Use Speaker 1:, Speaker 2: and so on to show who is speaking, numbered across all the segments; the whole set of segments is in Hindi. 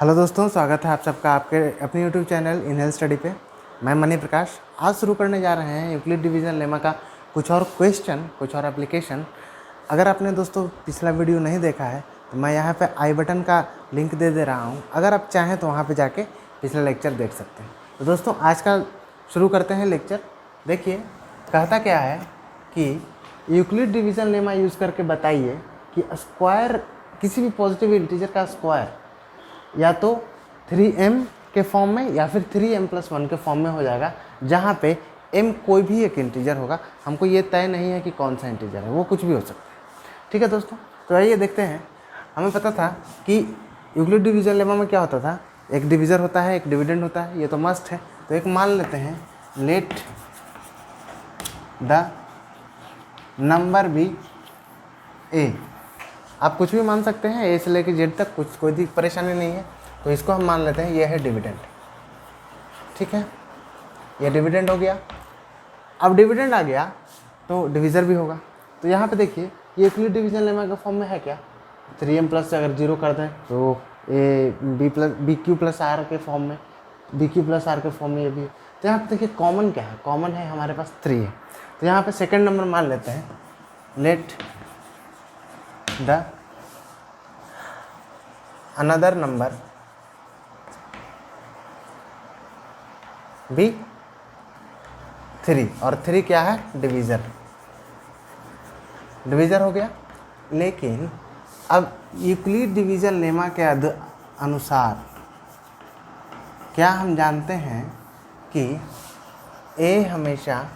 Speaker 1: हेलो दोस्तों, स्वागत है आप सबका आपके अपने YouTube channel in health study पे। मैं मनी प्रकाश। आज शुरू करने जा रहे हैं यूक्लिड डिवीज़न लेमा का कुछ और क्वेश्चन, कुछ और एप्लीकेशन। अगर आपने दोस्तों पिछला वीडियो नहीं देखा है तो मैं यहाँ पे आई बटन का लिंक दे रहा हूँ। अगर आप चाहें तो वहाँ पे जाके पिछला लेक्चर देख सकते हैं। तो दोस्तों आज का शुरू करते हैं लेक्चर। देखिए कहता क्या है कि यूक्लिड डिवीज़न लेमा यूज़ करके बताइए कि स्क्वायर, किसी भी पॉजिटिव इंटीजर का स्क्वायर या तो 3m के फॉर्म में या फिर 3m+1 के फॉर्म में हो जाएगा, जहाँ पे m कोई भी एक इंटीजर होगा। हमको ये तय नहीं है कि कौन सा इंटीजर है, वो कुछ भी हो सकता है। ठीक है दोस्तों, तो आइए देखते हैं। हमें पता था कि यूक्लिड डिवीजन लेमा में क्या होता था, एक डिवीज़र होता है, एक डिविडेंड होता है, ये तो मस्ट है। तो एक मान लेते हैं, लेट द नंबर बी ए। आप कुछ भी मान सकते हैं, ए से लेकर जेड तक, कुछ कोई परेशानी नहीं है। तो इसको हम मान लेते हैं ये है डिविडेंड। ठीक है, ये डिविडेंड हो गया। अब डिविडेंड आ गया तो डिवीज़र भी होगा। तो यहाँ पे देखिए ये यूक्लिड डिवीजन लेमा के फॉर्म में है क्या, 3m+ से अगर 0 कर दें तो a b Q plus r के फॉर्म में, बी क्यू प्लस आर के फॉर्म में ये भी है। तो यहाँ पे देखिए कॉमन क्या है, कॉमन है हमारे पास 3 है। तो यहाँ पे सेकेंड नंबर मान लेते हैं, let the another number b 3, और 3 क्या है, डिवीज़र। डिवीज़र हो गया। लेकिन अब यूक्लिड डिवीज़न लेमा के अनुसार क्या हम जानते हैं कि ए हमेशा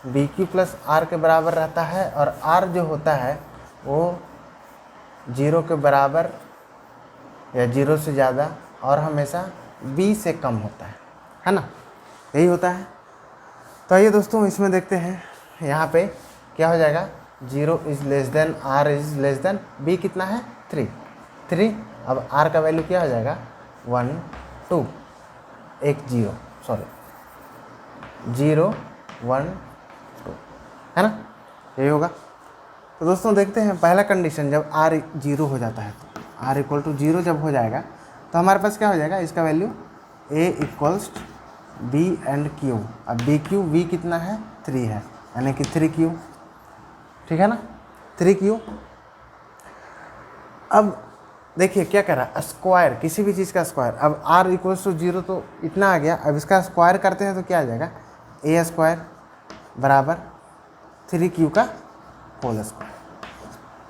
Speaker 1: बी क्यू प्लस आर के बराबर रहता है, और आर जो होता है वो 0 के बराबर या 0 से ज़्यादा और हमेशा b से कम होता है ना, यही होता है। तो आइए दोस्तों इसमें देखते हैं, यहाँ पे क्या हो जाएगा, 0 is less than r is less than b कितना है, 3। अब r का वैल्यू क्या हो जाएगा, 1 2 1 0 0 1 2, है ना, यही होगा। तो दोस्तों देखते हैं पहला कंडीशन, जब r 0 हो जाता है, तो r = 0 जब हो जाएगा तो हमारे पास क्या हो जाएगा, इसका value a = b and q। अब b q v कितना है, 3 है, यानी कि 3q। ठीक है ना, 3q। अब देखिए क्या कह रहा है, स्क्वायर, किसी भी चीज़ का स्क्वायर। अब r = 0 तो इतना आ गया। अब इसका स्क्वायर करते हैं तो क्या आ जाएगा, a² बराबर 3q का होल स्क्वायर।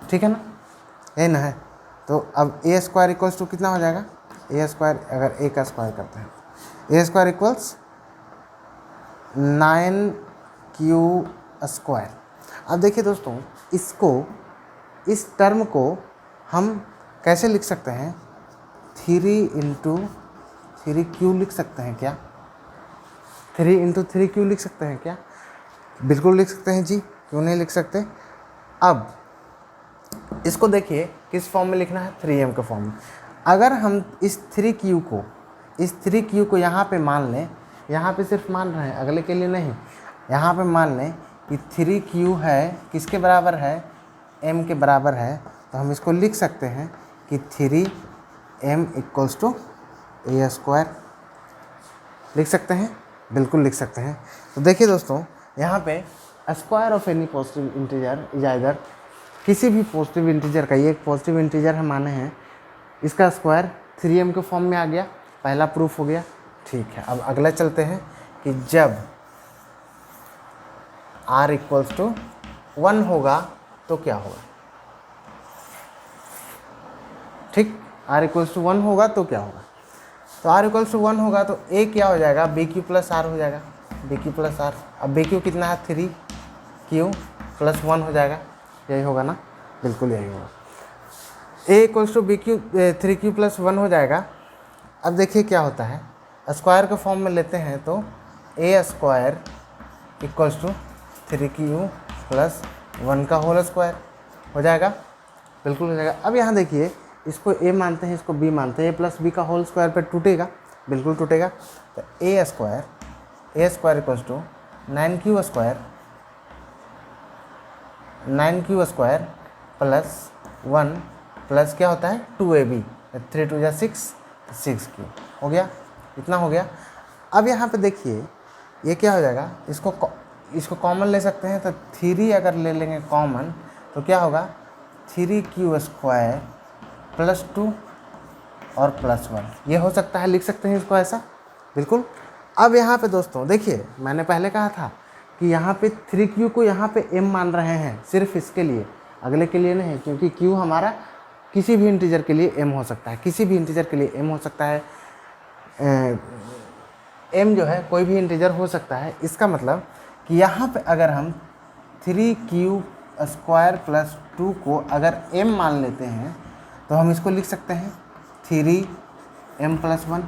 Speaker 1: ठीक है ना, यही ना है। तो अब a² = कितना हो जाएगा, a², अगर a का स्क्वायर करते हैं, a² = 9q²। अब देखिए दोस्तों, इस टर्म को हम कैसे लिख सकते हैं, 3 × 3q लिख सकते हैं क्या, 3 × 3q लिख सकते हैं क्या, बिल्कुल लिख सकते हैं जी, क्यों नहीं लिख सकते। अब इसको देखिए किस फॉर्म में लिखना है, 3m के फॉर्म में। अगर हम इस 3q को यहाँ पे मान लें, यहाँ पे सिर्फ मान रहे हैं, अगले के लिए नहीं, यहाँ पे मान लें कि 3q है, किसके बराबर है, m के बराबर है। तो हम इसको लिख सकते हैं कि 3m = a²। लिख सकते हैं, बिल्कुल लिख सकते हैं। तो देखिए दोस्तों, यहाँ पे square of any positive integer is either, किसी भी पॉजिटिव इंटीजर का, ये एक पॉजिटिव इंटीजर हम माने हैं, इसका स्क्वायर 3m के फॉर्म में आ गया, पहला प्रूफ हो गया। ठीक है, अब अगला चलते हैं कि जब r = 1 होगा तो क्या होगा। ठीक, r = 1 होगा तो क्या होगा, तो r = 1 होगा तो a क्या हो जाएगा, bq + r हो जाएगा, bq + r। अब bq कितना है, 3q + 1 हो जाएगा, यही होगा ना, बिल्कुल यही होगा। a = bq 3q + 1 हो जाएगा। अब देखिए क्या होता है, स्क्वायर के फॉर्म में लेते हैं तो a² = 3q + 1 का होल स्क्वायर हो जाएगा, बिल्कुल हो जाएगा। अब यहाँ देखिए, इसको a मानते हैं, इसको b मानते हैं, a + b का होल स्क्वायर पर टूटेगा, बिल्कुल टूटेगा। तो a² = 9q² + 1 प्लस क्या होता है, 2ab, 3 × 2 = 6, 6 क्यूब हो गया, इतना हो गया। अब यहाँ पे देखिए ये क्या हो जाएगा, इसको कॉमन ले सकते हैं, तो 3 अगर ले लेंगे कॉमन तो क्या होगा 3Q² +2 और +1, ये हो सकता है, लिख सकते हैं इसको ऐसा, बिल्कुल। अब यहाँ पे दोस्तों देखिए मैंने पहले कहा था कि यहाँ पे 3Q को यहाँ पे m मान रहे हैं, सिर्फ इसके लिए, अगले के लिए नहीं, क्योंकि Q हमारा किसी भी इंटीजर के लिए m हो सकता है, किसी भी इंटीजर के लिए m हो सकता है, m जो है कोई भी इंटीजर हो सकता है। इसका मतलब कि यहाँ पे अगर हम 3Q² +2 को अगर m मान लेते हैं तो हम इसको लिख सकते हैं 3m+1,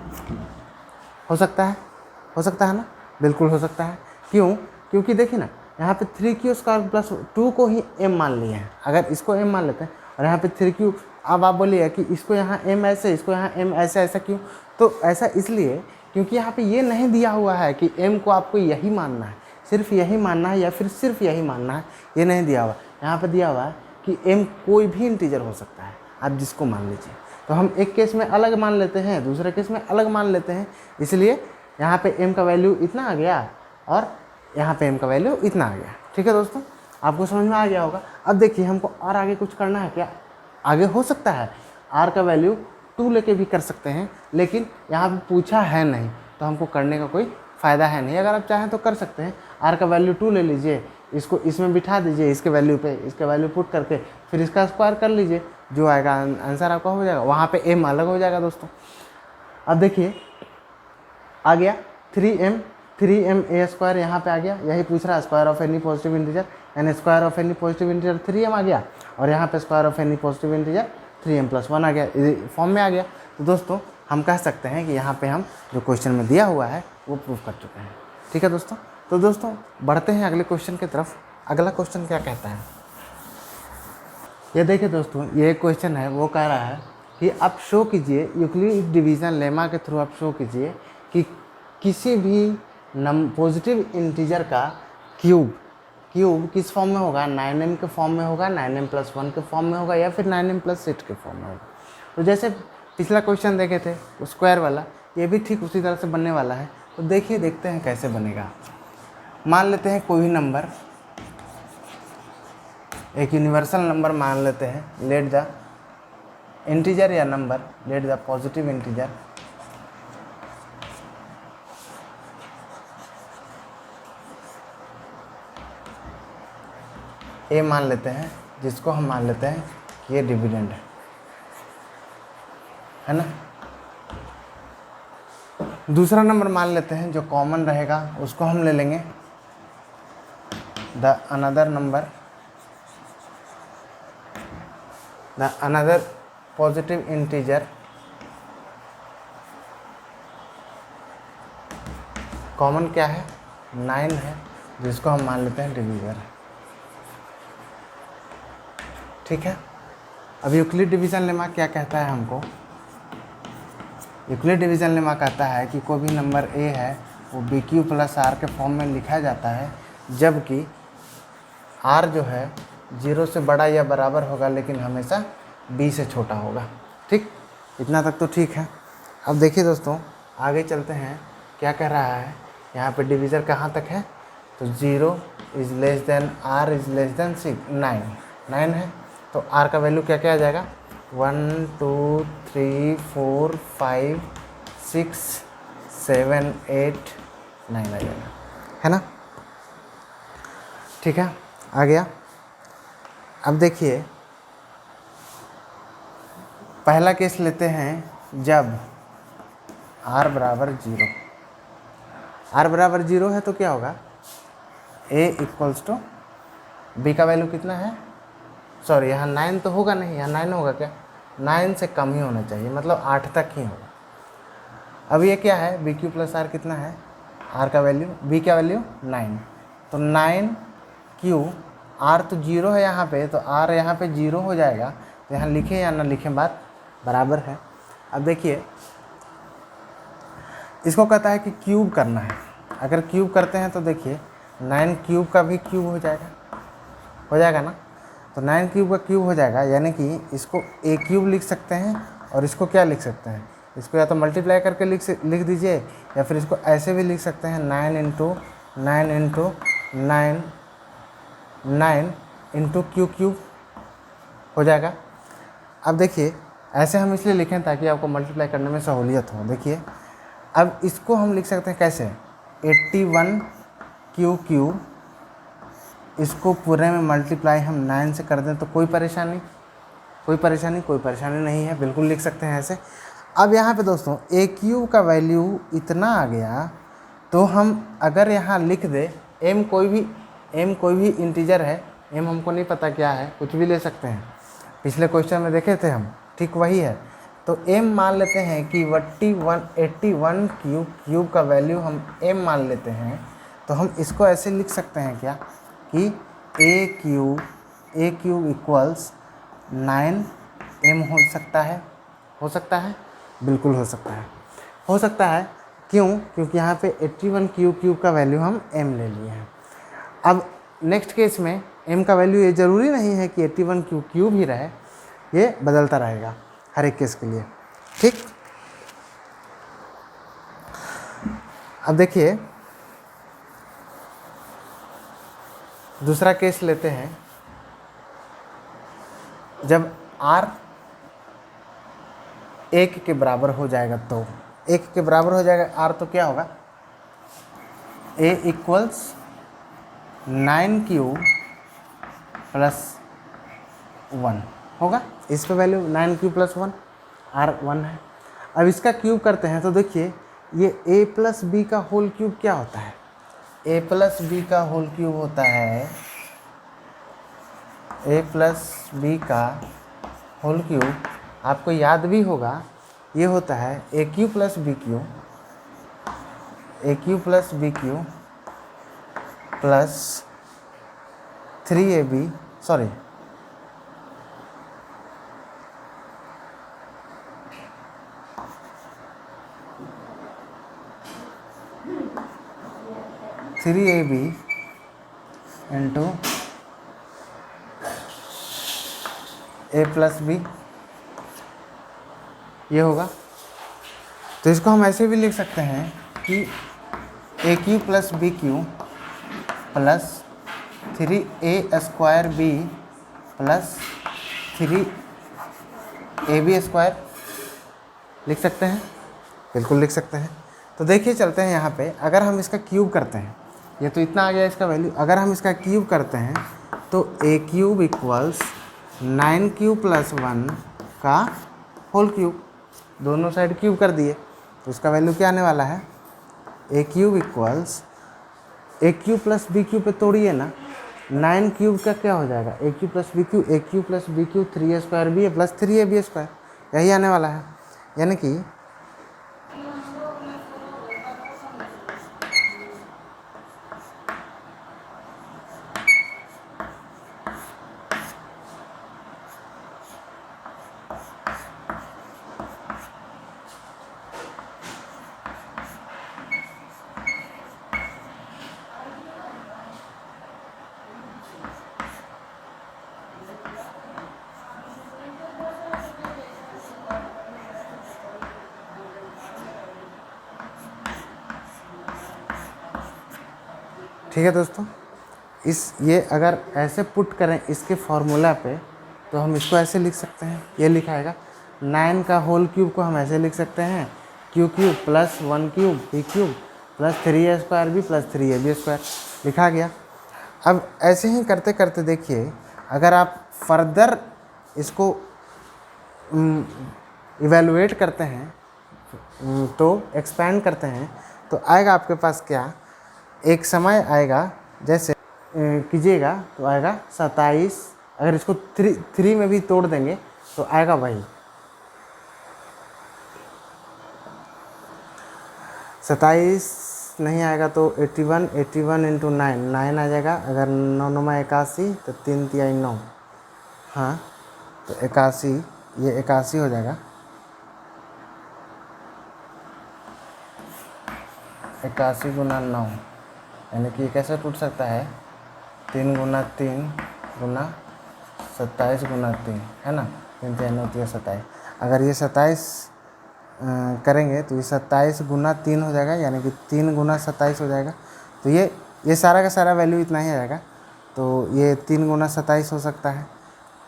Speaker 1: हो सकता है ना, बिल्कुल हो सकता है। क्यों? क्योंकि देखिए ना यहाँ पे 3Q² +2 को ही m मान लिए हैं, अगर इसको m मान लेते हैं और यहाँ पे 3Q, अब आप बोलिए कि इसको यहाँ m ऐसे, इसको यहाँ m ऐसे, ऐसा क्यों? तो ऐसा इसलिए क्योंकि यहाँ पे ये नहीं दिया हुआ है कि m को आपको यही मानना है, सिर्फ यही मानना है या फिर सिर्फ यही मानना है, ये नहीं दिया हुआ। यहाँ पे दिया हुआ है कि m कोई भी इंटीजर हो सकता है, आप जिसको मान लीजिए। तो हम एक केस में अलग मान लेते हैं, दूसरे केस में अलग मान लेते हैं, इसलिए यहाँ पे m का वैल्यू इतना आ गया और यहाँ पे m का वैल्यू इतना आ गया। ठीक है दोस्तों, आपको समझ में आ गया होगा। अब देखिए हमको और आगे कुछ करना है क्या? आगे हो सकता है r का वैल्यू 2 लेके भी कर सकते हैं, लेकिन यहाँ पे पूछा है नहीं तो हमको करने का कोई फ़ायदा है नहीं। अगर आप चाहें तो कर सकते हैं, r का वैल्यू 2 ले लीजिए, इसको इसमें बिठा दीजिए, इसके वैल्यू पे इसके वैल्यू पुट करके फिर इसका स्क्वायर कर लीजिए, जो आएगा आंसर आपका हो जाएगा, वहाँ पे m अलग हो जाएगा दोस्तों। अब देखिए आ गया 3ma², यहाँ पे आ गया, यही पूछ रहा है, square of any positive integer, यानी square of any positive integer 3m आ गया, और यहाँ पे square of any positive integer 3m+1 आ गया, फॉर्म में आ गया। तो दोस्तों हम कह सकते हैं कि यहाँ पे हम जो क्वेश्चन में दिया हुआ है वो प्रूव कर चुके हैं। ठीक है दोस्तों, तो दोस्तों बढ़ते हैं अगले क्वेश्चन की तरफ। अगला क्वेश्चन क्या कहता है, ये देखिए दोस्तों, ये क्वेश्चन है, वो कह रहा है कि आप शो कीजिए, यूक्लिड डिवीज़न लेमा के थ्रू आप शो कीजिए कि किसी भी पॉजिटिव इंटीजर का क्यूब किस फॉर्म में होगा, 9m के फॉर्म में होगा, 9m+1 के फॉर्म में होगा, या फिर 9m+6 के फॉर्म में होगा। तो जैसे पिछला क्वेश्चन देखे थे स्क्वायर वाला, ये भी ठीक उसी तरह से बनने वाला है। तो देखिए देखते हैं कैसे बनेगा। मान लेते हैं कोई भी नंबर, एक यूनिवर्सल नंबर मान लेते हैं, लेट द इंटीजर या number, let the positive integer A मान लेते हैं, जिसको हम मान लेते हैं कि ये डिविडेंड है ना। दूसरा नंबर मान लेते हैं जो कॉमन रहेगा, उसको हम ले लेंगे the another positive integer common क्या है, 9 है, जिसको हम मान लेते हैं डिवीजर। ठीक है, अब यूक्लिड डिवीज़न लेमा क्या कहता है हमको, यूक्लिड डिवीज़न लेमा कहता है कि कोई भी नंबर ए है वो BQ + R के फॉर्म में लिखा जाता है, जबकि R जो है 0 से बड़ा या बराबर होगा, लेकिन हमेशा B से छोटा होगा। ठीक, इतना तक तो ठीक है। अब देखिए दोस्तों आगे चलते हैं, क्या कह रहा है यहाँ पे, डिवीज़र कहाँ तक है, तो 0 is less than R is less than 9 है, तो R का वैल्यू क्या क्या आ जाएगा, 1 2 3 4 5 6 7 8 9 आ जाएगा, है ना। ठीक है, आ गया। अब देखिए पहला केस लेते हैं, जब R बराबर 0 है तो क्या होगा, A = B का वैल्यू कितना है, सॉरी यहाँ 9 तो होगा नहीं, यहाँ 9 होगा क्या, 9 से कम ही होना चाहिए, मतलब 8 तक ही होगा। अब ये क्या है, BQ + R कितना है, R का वैल्यू, B का वैल्यू 9, तो 9Q, R तो 0 है यहाँ पे, तो R यहाँ पे 0 हो जाएगा, तो यहाँ लिखें या ना लिखें बात बराबर है। अब देखिए इसको कहता है कि क्यूब करना है, अगर क्यूब करते हैं तो देखिए 9 क्यूब का भी क्यूब हो जाएगा ना, तो 9 क्यूब का क्यूब हो जाएगा, यानी कि इसको A क्यूब लिख सकते हैं और इसको क्या लिख सकते हैं, इसको या तो मल्टीप्लाई करके लिख दीजिए, या फिर इसको ऐसे भी लिख सकते हैं 9 इंटू 9 इंटू क्यू क्यूब हो जाएगा। अब देखिए ऐसे हम इसलिए लिखें ताकि आपको मल्टीप्लाई करने में सहूलियत हो। देखिए अब इसको हम लिख सकते हैं कैसे, 81 क्यू क्यूब, इसको पूरे में मल्टीप्लाई हम 9 से कर दें तो कोई परेशानी नहीं है, बिल्कुल लिख सकते हैं ऐसे। अब यहाँ पे दोस्तों ए क्यू का वैल्यू इतना आ गया, तो हम अगर यहाँ लिख दे m कोई भी इंटीजर है, m हमको नहीं पता क्या है, कुछ भी ले सकते हैं, पिछले क्वेश्चन में देखे थे हम, ठीक वही है। तो m मान लेते हैं कि 81 क्यूब का वैल्यू हम m मान लेते हैं, तो हम इसको ऐसे लिख सकते हैं क्या कि ए क्यूब इक्वल्स 9m हो सकता है, बिल्कुल हो सकता है। क्यों? क्योंकि यहाँ पे 81 क्यूब का वैल्यू हम m ले लिए हैं। अब नेक्स्ट केस में m का वैल्यू ये ज़रूरी नहीं है कि 81 क्यूब ही रहे, ये बदलता रहेगा हर एक केस के लिए, ठीक। अब देखिए दूसरा केस लेते हैं, जब r 1 के बराबर हो जाएगा, तो 1 के बराबर हो जाएगा r, तो क्या होगा, a इक्वल्स 9 क्यूब प्लस 1 होगा। इस पे वैल्यू 9 क्यूब प्लस 1, r 1 है। अब इसका क्यूब करते हैं तो देखिए ये a प्लस बी का होल क्यूब क्या होता है, a प्लस बी का होल क्यूब होता है, a प्लस बी का होल क्यूब आपको याद भी होगा, ये होता है A cube plus B Q plus 3ab, sorry 3ab into A plus B, ये होगा। तो इसको हम ऐसे भी लिख सकते हैं कि a cube plus B Q plus 3a² b plus 3ab square लिख सकते हैं, बिल्कुल लिख सकते हैं। तो देखिए चलते हैं यहाँ पे, अगर हम इसका क्यूब करते हैं, ये तो इतना आ गया इसका वैल्यू, अगर हम इसका क्यूब करते हैं तो a cube equals 9 cube plus 1 का होल क्यूब, दोनों साइड क्यूब कर दिए, तो इसका वैल्यू क्या आने वाला है, a cube equals a cube plus b cube पे तोड़िए ना, 9 क्यूब का क्या हो जाएगा, a cube plus b cube, a cube plus b cube 3a² b plus 3ab square, यही आने वाला है। यानी कि ठीक है दोस्तों, ये अगर ऐसे पुट करें इसके फॉर्मूला पे, तो हम इसको ऐसे लिख सकते हैं, ये लिखाएगा 9 का होल क्यूब को हम ऐसे लिख सकते हैं, q cube plus 1 cube b cube plus 3a² b plus 3ab square, लिखा गया। अब ऐसे ही करते करते देखिए, अगर आप फर्दर इसको इवेलुएट करते हैं, तो एक्सपैंड करते हैं, तो आएगा आपके पास क्या, एक समय आएगा, जैसे कीजिएगा तो आएगा 27, अगर इसको 3 में भी तोड़ देंगे तो आएगा वही 27, नहीं आएगा तो 81 इंटू 9 आ जाएगा, अगर 9 9 81, तो 3 3 9, हाँ तो 81, ये 81 हो जाएगा, 81 गुना 9, यानी कि कैसे टूट सकता है, 3 गुना 3 गुना 27 गुना 3, है ना, 3 3 9 27। अगर ये 27 करेंगे तो ये 27 गुना 3 हो जाएगा, यानी कि 3 गुना 27 हो जाएगा। तो ये सारा का सारा वैल्यू इतना ही आएगा। तो ये 3 गुना 27 हो सकता है,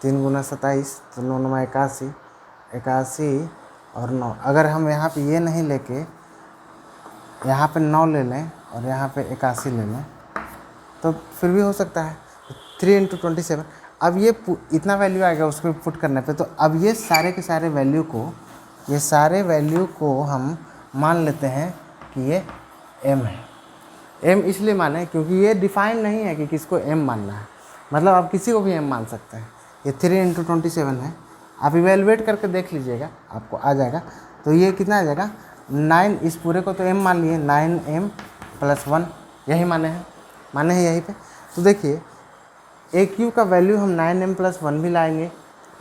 Speaker 1: 3 गुना 27 तो 9 9 81, 81 और 9। अगर हम यहाँ पे ये नहीं लेके यहाँ पे 9 ले लें और यहाँ पे 81 ले लें तो फिर भी हो सकता है। 3 × 27। अब ये इतना वैल्यू आएगा उसको पुट करने पे। तो अब ये सारे के सारे वैल्यू को हम मान लेते हैं कि ये m है। m इसलिए माने क्योंकि ये डिफाइन नहीं है कि किसको m मानना है, मतलब आप किसी को भी m मान सकते हैं। ये 3 × 27 है, आप इवेलुएट करके देख लीजिएगा, आपको आ जाएगा। तो ये कितना आ जाएगा 9, इस पूरे को तो m मान लिए, 9m + 1 यही माने हैं यहीं पे। तो देखिए AQ का वैल्यू हम 9m + 1 भी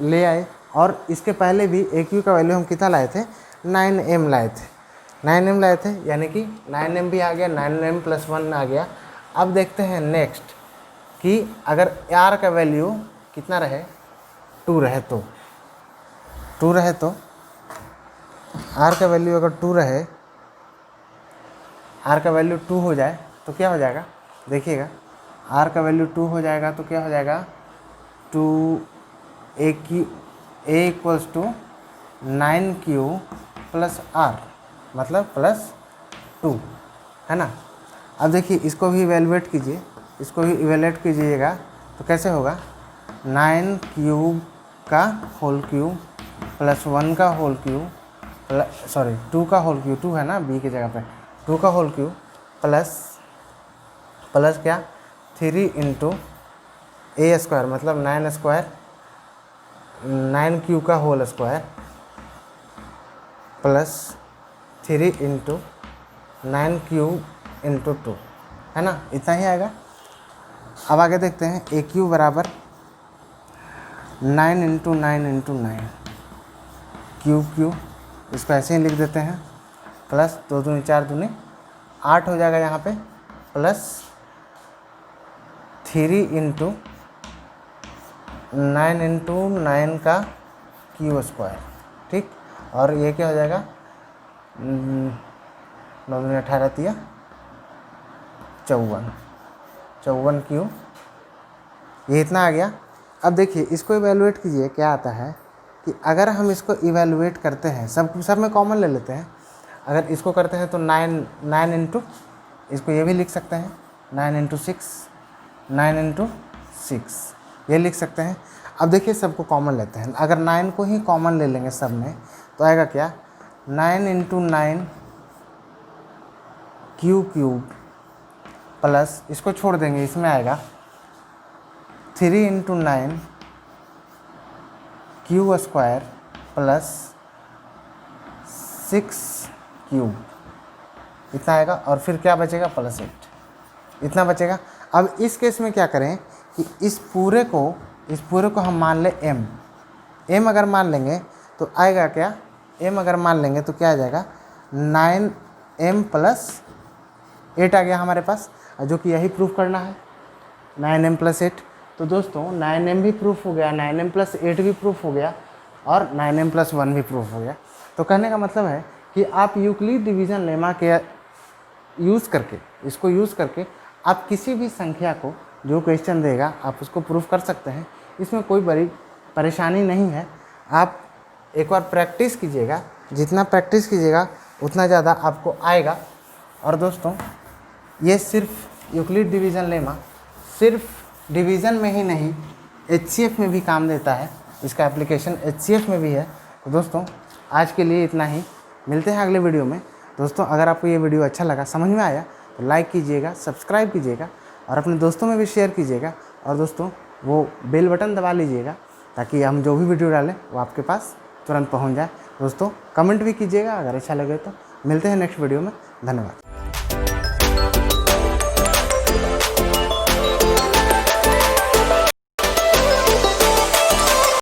Speaker 1: ले आए, और इसके पहले भी AQ का वैल्यू हम कितना लाए थे, 9m लाए थे, यानी कि 9m भी आ गया, 9m + 1 आ गया। अब देखते हैं नेक्स्ट कि अगर R का वैल्यू कितना रहे, 2 रहे तो R का वैल्यू अगर 2 रहे, R का वैल्यू 2 हो जाए तो क्या हो जाएगा, देखिएगा R का वैल्यू 2 हो जाएगा तो क्या हो जाएगा, 2A = 9Q + R, मतलब +2 है ना। अब देखिए इसको भी इवेलुएट कीजिएगा तो कैसे होगा, 9Q का होल क्यूब + 1 का होल क्यूब 2 का होल क्यूब, 2 है ना B की जगह पे, 2 का होल क्यूब प्लस क्या 3 × A², मतलब 9Q का होल स्क्वायर प्लस 3 × 9Q × 2 है ना, इतना ही आएगा। अब आगे देखते हैं AQ = 9 × 9 × 9 क्यूब, इसको ऐसे ही लिख देते हैं, प्लस 2 दूनी 4 दूनी 8 हो जाएगा यहाँ पे, प्लस 3 × 9 × 9 का Q², ठीक। और ये क्या हो जाएगा, 9 दूनी 18 तिया 54 क्यू, ये इतना आ गया। अब देखिए इसको इवेलुएट कीजिए, क्या आता है कि अगर हम इसको इवेलुएट करते हैं, सब में कॉमन ले लेते हैं। अगर इसको करते हैं तो 9 इसको ये भी लिख सकते हैं, 9 × 6 ये लिख सकते हैं। अब देखिए सबको कॉमन लेते हैं, अगर 9 को ही कॉमन ले लेंगे सब में तो आएगा क्या, 9 × 9 Q³ प्लस, इसको छोड़ देंगे, इसमें आएगा 3 × 9 Q² प्लस 6Q, इतना आएगा। और फिर क्या बचेगा, +8, इतना बचेगा। अब इस केस में क्या करें कि इस पूरे को हम मान ले m अगर मान लेंगे तो आएगा क्या, m अगर मान लेंगे तो क्या आ जाएगा, 9m + 8 आ गया हमारे पास, जो कि यही प्रूफ करना है, 9m + 8। तो दोस्तों 9m भी प्रूफ हो गया, 9m + 8 भी प्रूफ हो गया, और 9m + 1 भी प्रूफ हो गया। तो कहने का मतलब है कि आप यूक्लिड डिवीज़न लेमा के यूज़ करके आप किसी भी संख्या को, जो क्वेश्चन देगा आप उसको प्रूफ कर सकते हैं। इसमें कोई बड़ी परेशानी नहीं है। आप एक बार प्रैक्टिस कीजिएगा, जितना प्रैक्टिस कीजिएगा उतना ज़्यादा आपको आएगा। और दोस्तों ये सिर्फ यूक्लिड डिवीज़न लेमा सिर्फ डिवीज़न में ही नहीं, HCF में भी काम देता है, इसका एप्लीकेशन HCF में भी है। तो दोस्तों आज के लिए इतना ही, मिलते हैं अगले वीडियो में। दोस्तों अगर आपको ये वीडियो अच्छा लगा, समझ में आया तो लाइक कीजिएगा, सब्सक्राइब कीजिएगा और अपने दोस्तों में भी शेयर कीजिएगा। और दोस्तों वो बेल बटन दबा लीजिएगा ताकि हम जो भी वीडियो डालें वो आपके पास तुरंत पहुंच जाए। दोस्तों कमेंट भी कीजिएगा अगर अच्छा लगे तो। मिलते हैं नेक्स्ट वीडियो में, धन्यवाद।